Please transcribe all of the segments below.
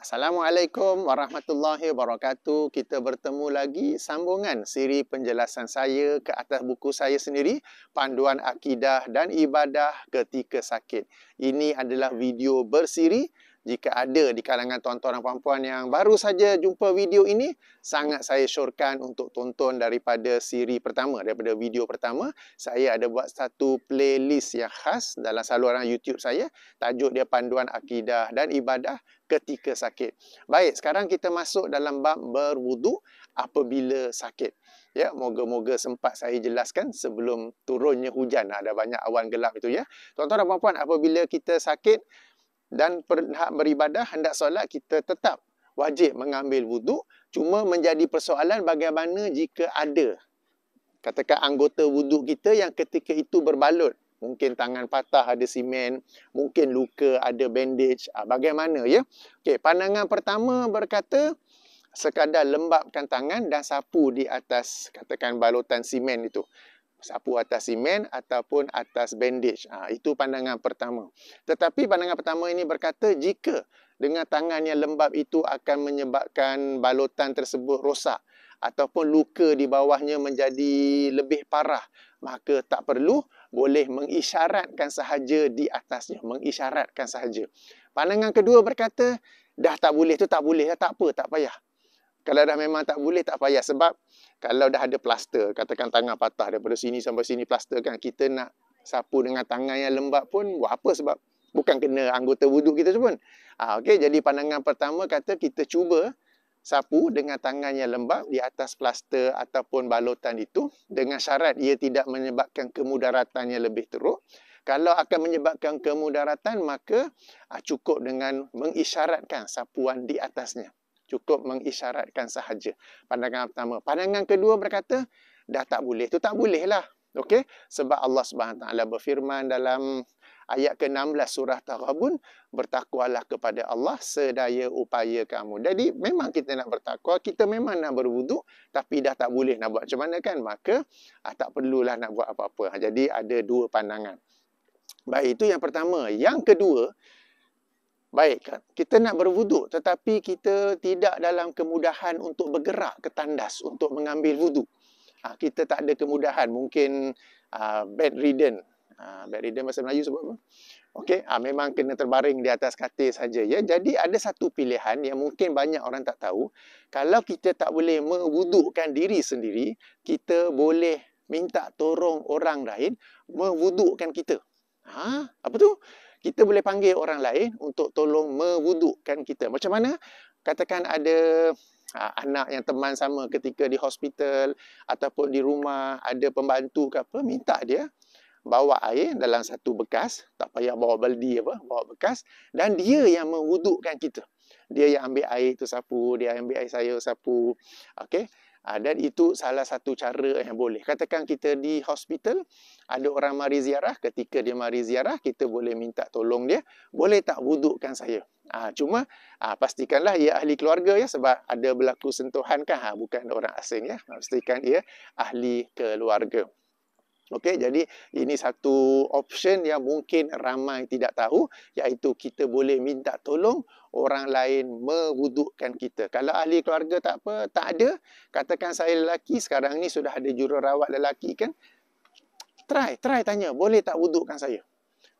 Assalamualaikum warahmatullahi wabarakatuh. Kita bertemu lagi sambungan siri penjelasan saya ke atas buku saya sendiri, Panduan Akidah dan Ibadah Ketika Sakit. Ini adalah video bersiri. Jika ada di kalangan tuan-tuan dan puan-puan yang baru saja jumpa video ini, sangat saya syorkan untuk tonton daripada siri pertama, daripada video pertama. Saya ada buat satu playlist yang khas dalam saluran YouTube saya. Tajuk dia Panduan Akidah dan Ibadah Ketika Sakit. Baik, sekarang kita masuk dalam bab berwuduk apabila sakit. Ya, moga-moga sempat saya jelaskan sebelum turunnya hujan. Ada banyak awan gelap itu ya. Tuan-tuan dan puan-puan, apabila kita sakit dan hendak beribadah, hendak solat, kita tetap wajib mengambil wuduk. Cuma menjadi persoalan bagaimana jika ada, katakan anggota wuduk kita yang ketika itu berbalut. Mungkin tangan patah ada simen, mungkin luka ada bandage. Bagaimana ya? Okey, pandangan pertama berkata sekadar lembapkan tangan dan sapu di atas katakan balutan simen itu. Sapu atas simen ataupun atas bandage. Itu pandangan pertama. Tetapi pandangan pertama ini berkata jika dengan tangan yang lembap itu akan menyebabkan balutan tersebut rosak ataupun luka di bawahnya menjadi lebih parah, maka tak perlu, boleh mengisyaratkan sahaja di atasnya. Mengisyaratkan sahaja. Pandangan kedua berkata, dah tak boleh tu tak boleh, tak apa, tak payah. Kalau dah memang tak boleh, tak payah. Sebab kalau dah ada plaster, katakan tangan patah daripada sini sampai sini plaster kan, kita nak sapu dengan tangan yang lembap pun buat apa, sebab bukan kena anggota wuduk kita tu pun. Okey, jadi pandangan pertama kata kita cuba sapu dengan tangan yang lembap di atas plaster ataupun balutan itu dengan syarat ia tidak menyebabkan kemudaratan yang lebih teruk. Kalau akan menyebabkan kemudaratan, maka cukup dengan mengisyaratkan sapuan di atasnya. Cukup mengisyaratkan sahaja. Pandangan pertama. Pandangan kedua berkata, dah tak boleh. Tu tak boleh lah. Okey? Sebab Allah SWT berfirman dalam ayat ke-16 surah Taghabun, bertakwalah kepada Allah sedaya upaya kamu. Jadi memang kita nak bertakwa, kita memang nak berwuduk, tapi dah tak boleh nak buat macam mana kan? Maka tak perlulah nak buat apa-apa. Jadi ada dua pandangan. Baik, itu yang pertama. Yang kedua, baik, kita nak berwuduk tetapi kita tidak dalam kemudahan untuk bergerak ke tandas untuk mengambil wuduk. Kita tak ada kemudahan, mungkin bedridden. Bedridden bahasa Melayu sebut apa? Okey, memang kena terbaring di atas katil saja ya. Jadi ada satu pilihan yang mungkin banyak orang tak tahu. Kalau kita tak boleh mewudukkan diri sendiri, kita boleh minta tolong orang lain mewudukkan kita. Apa tu? Kita boleh panggil orang lain untuk tolong mewudukkan kita. Macam mana? Katakan ada anak yang teman sama ketika di hospital ataupun di rumah, ada pembantu ke apa, minta dia bawa air dalam satu bekas, tak payah bawa baldi apa, bawa bekas, dan dia yang mewudukkan kita. Dia yang ambil air tu sapu, dia ambil air saya sapu. Okey. Dan itu salah satu cara yang boleh. Katakan kita di hospital, ada orang mari ziarah. Ketika dia mari ziarah, kita boleh minta tolong dia. Boleh tak wudukkan saya? Cuma pastikanlah ia ahli keluarga ya. Sebab ada berlaku sentuhan kan. Bukan orang asing ya. Pastikan ia ahli keluarga. Okey, jadi ini satu option yang mungkin ramai tidak tahu, iaitu kita boleh minta tolong orang lain mewudukkan kita. Kalau ahli keluarga tak apa, tak ada, katakan saya lelaki, sekarang ni sudah ada jururawat lelaki kan, try tanya, boleh tak wudukkan saya?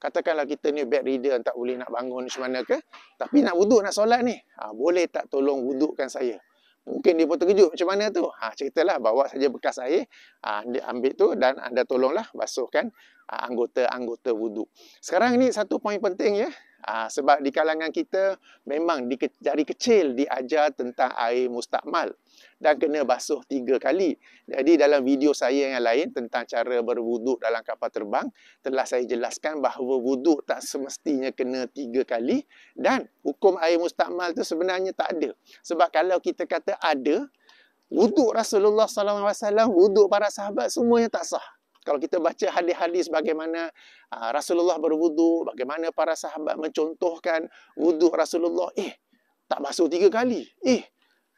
Katakanlah kita ni bedridden, tak boleh nak bangun macam mana ke, tapi nak wuduk, nak solat ni, boleh tak tolong wudukkan saya? Mungkin dia pun terkejut macam mana tu. Ceritalah, bawa saja bekas air, dia ambil tu dan anda tolonglah basuhkan anggota-anggota wuduk. Sekarang ni satu poin penting ya. Sebab di kalangan kita memang dari kecil diajar tentang air mustakmal dan kena basuh 3 kali. Jadi dalam video saya yang lain tentang cara berwuduk dalam kapal terbang, telah saya jelaskan bahawa wuduk tak semestinya kena 3 kali dan hukum air mustakmal tu sebenarnya tak ada. Sebab kalau kita kata ada, wuduk Rasulullah SAW, wuduk para sahabat semuanya tak sah. Kalau kita baca hadis-hadis bagaimana Rasulullah berwuduk, bagaimana para sahabat mencontohkan wuduk Rasulullah, tak basuh 3 kali.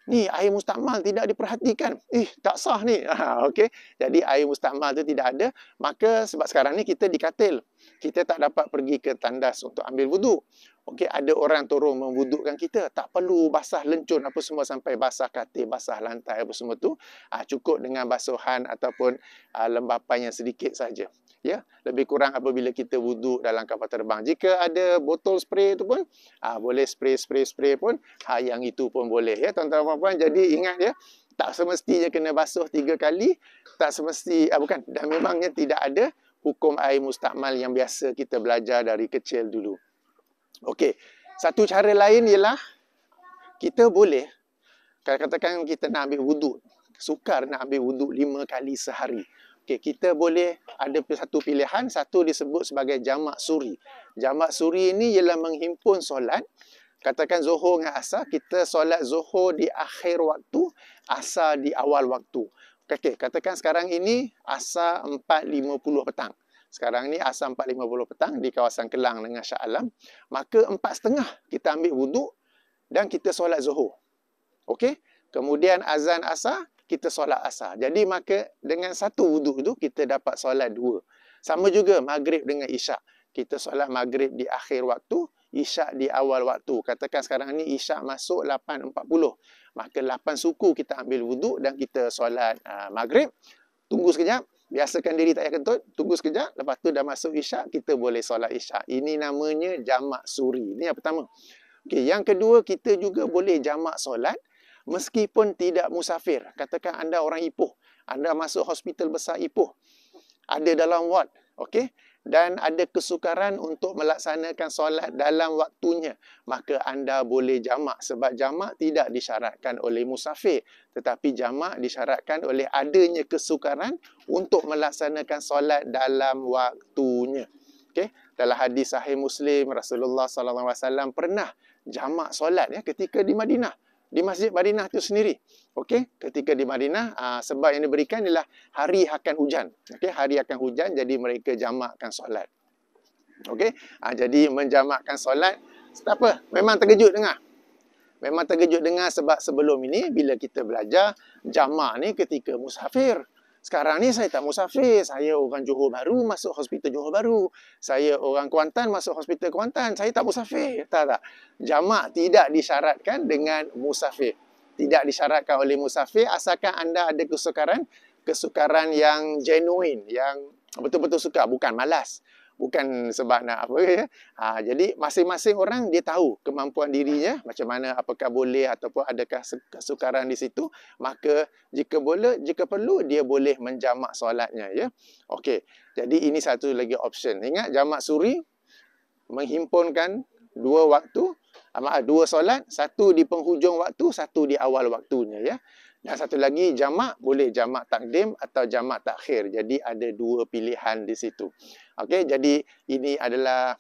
Ni air mustakmal tidak diperhatikan. Tak sah ni. Okey. Jadi air mustakmal tu tidak ada. Maka sebab sekarang ni kita di katil. Kita tak dapat pergi ke tandas untuk ambil wuduk. Okey, ada orang tolong mewudukkan kita, tak perlu basah lencun apa semua sampai basah katil, basah lantai apa semua tu. Cukup dengan basuhan ataupun lembapan yang sedikit saja. Ya, lebih kurang apabila kita wuduk dalam kapal terbang. Jika ada botol spray tu pun, boleh spray pun, yang itu pun boleh ya tuan-tuan dan puan-puan. Jadi ingat ya, tak semestinya kena basuh 3 kali, tak semesti bukan, dan memangnya tidak ada hukum air mustakmal yang biasa kita belajar dari kecil dulu. Okey, satu cara lain ialah kita boleh, katakan kita nak ambil wuduk, sukar nak ambil wuduk 5 kali sehari. Okey, kita boleh ada satu pilihan, satu disebut sebagai jamak suri. Jamak suri ini ialah menghimpun solat. Katakan Zuhur dengan Asar, kita solat Zuhur di akhir waktu, Asar di awal waktu. Okey, katakan sekarang ini Asar 4.50 petang. Sekarang ni Asar 4.50 petang di kawasan Kelang dengan Shah Alam. Maka 4.30 kita ambil wuduk dan kita solat Zuhur. Okey? Kemudian azan Asar, kita solat Asar. Jadi maka dengan satu wuduk itu kita dapat solat 2. Sama juga Maghrib dengan Isyak. Kita solat Maghrib di akhir waktu, Isyak di awal waktu. Katakan sekarang ni Isyak masuk 8.40. Maka 8 suku kita ambil wuduk dan kita solat Maghrib. Tunggu sekejap. Biasakan diri tak payah kentut, tunggu sekejap, lepas tu dah masuk Isyak, kita boleh solat Isyak. Ini namanya jamak suri. Ini yang pertama. Okey, yang kedua, kita juga boleh jamak solat meskipun tidak musafir. Katakan anda orang Ipoh, anda masuk hospital besar Ipoh, ada dalam ward, okey, dan ada kesukaran untuk melaksanakan solat dalam waktunya, maka anda boleh jamak, sebab jamak tidak disyaratkan oleh musafir, tetapi jamak disyaratkan oleh adanya kesukaran untuk melaksanakan solat dalam waktunya. Okey, dalam hadis sahih Muslim, Rasulullah SAW pernah jamak solat ya ketika di Madinah, di Masjid Madinah itu sendiri. Okey, ketika di Madinah, sebab yang diberikan ialah hari akan hujan. Okey, hari akan hujan, jadi mereka jamakkan solat. Okey, jadi menjamakkan solat, tak apa, memang terkejut dengar. Memang terkejut dengar sebab sebelum ini bila kita belajar jamak ni ketika musafir. Sekarang ni saya tak musafir, saya orang Johor Bahru masuk hospital Johor Bahru. Saya orang Kuantan masuk hospital Kuantan, saya tak musafir. Tak. Jamak tidak disyaratkan dengan musafir. Tidak disyaratkan oleh musafir asalkan anda ada kesukaran yang genuine, yang betul-betul suka, bukan malas. Bukan sebab nak apa ya. Jadi masing-masing orang dia tahu kemampuan dirinya macam mana, apakah boleh ataupun adakah kesukaran di situ, maka jika perlu dia boleh menjamak solatnya ya. Okey. Jadi ini satu lagi option. Ingat jamak suri menghimpunkan 2 waktu, 2 solat, satu di penghujung waktu, satu di awal waktunya ya. Dan satu lagi jamak, boleh jamak takdim atau jamak takhir. Jadi ada 2 pilihan di situ. Okey, jadi ini adalah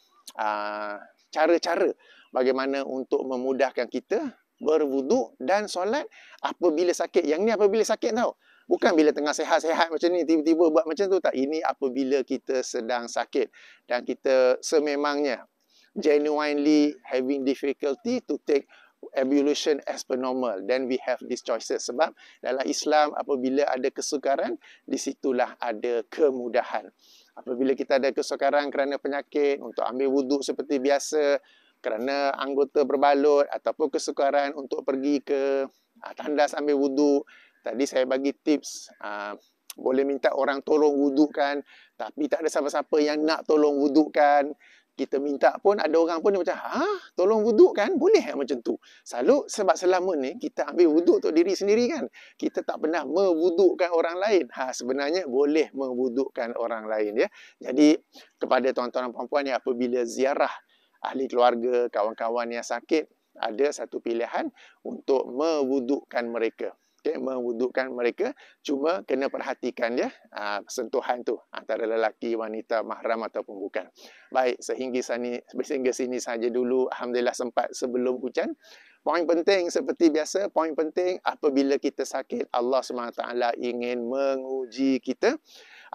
cara-cara bagaimana untuk memudahkan kita berwuduk dan solat apabila sakit. Yang ni apabila sakit tau. Bukan bila tengah sehat-sehat macam ni, tiba-tiba buat macam tu tak. Ini apabila kita sedang sakit dan kita sememangnya genuinely having difficulty to take ablution as per normal, then we have these choices. Sebab dalam Islam apabila ada kesukaran, disitulah ada kemudahan. Apabila kita ada kesukaran kerana penyakit, untuk ambil wuduk seperti biasa, kerana anggota berbalut, ataupun kesukaran untuk pergi ke tandas ambil wuduk, tadi saya bagi tips, boleh minta orang tolong wudukkan, tapi tak ada siapa-siapa yang nak tolong wudukkan. Kita minta pun, ada orang pun dia macam, tolong wuduk kan? Boleh macam tu. Selalu sebab selama ni kita ambil wuduk untuk diri sendiri kan. Kita tak pernah mewudukkan orang lain. Sebenarnya boleh mewudukkan orang lain ya. Jadi kepada tuan-tuan dan puan-puan yang apabila ziarah ahli keluarga, kawan-kawan yang sakit, ada satu pilihan untuk mewudukkan mereka. Okay, mewudukkan mereka, cuma kena perhatikan ya sentuhan tu antara lelaki, wanita, mahram ataupun bukan. Baik, sehingga sini saja dulu. Alhamdulillah sempat sebelum hujan. Poin penting seperti biasa, poin penting apabila kita sakit, Allah SWT ingin menguji kita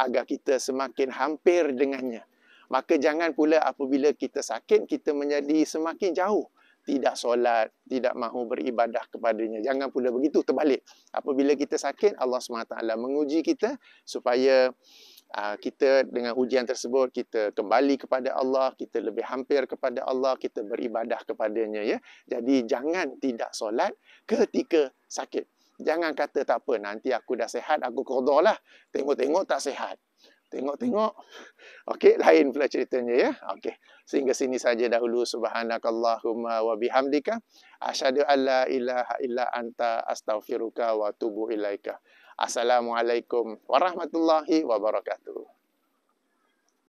agar kita semakin hampir dengannya. Maka jangan pula apabila kita sakit, kita menjadi semakin jauh. Tidak solat, tidak mahu beribadah kepadanya. Jangan pula begitu, terbalik. Apabila kita sakit, Allah SWT menguji kita supaya kita dengan ujian tersebut, kita kembali kepada Allah, kita lebih hampir kepada Allah, kita beribadah kepadanya, ya. Jadi jangan tidak solat ketika sakit. Jangan kata tak apa, nanti aku dah sihat, aku qada lah. Tengok-tengok tak sihat. Tengok-tengok. Okey, lain pula ceritanya, ya. Okey. Sehingga sini saja dahulu. Subhanakallahumma wa bihamdika asyhadu an la ilaha illa anta astaghfiruka wa atubu ilaika. Assalamualaikum warahmatullahi wabarakatuh.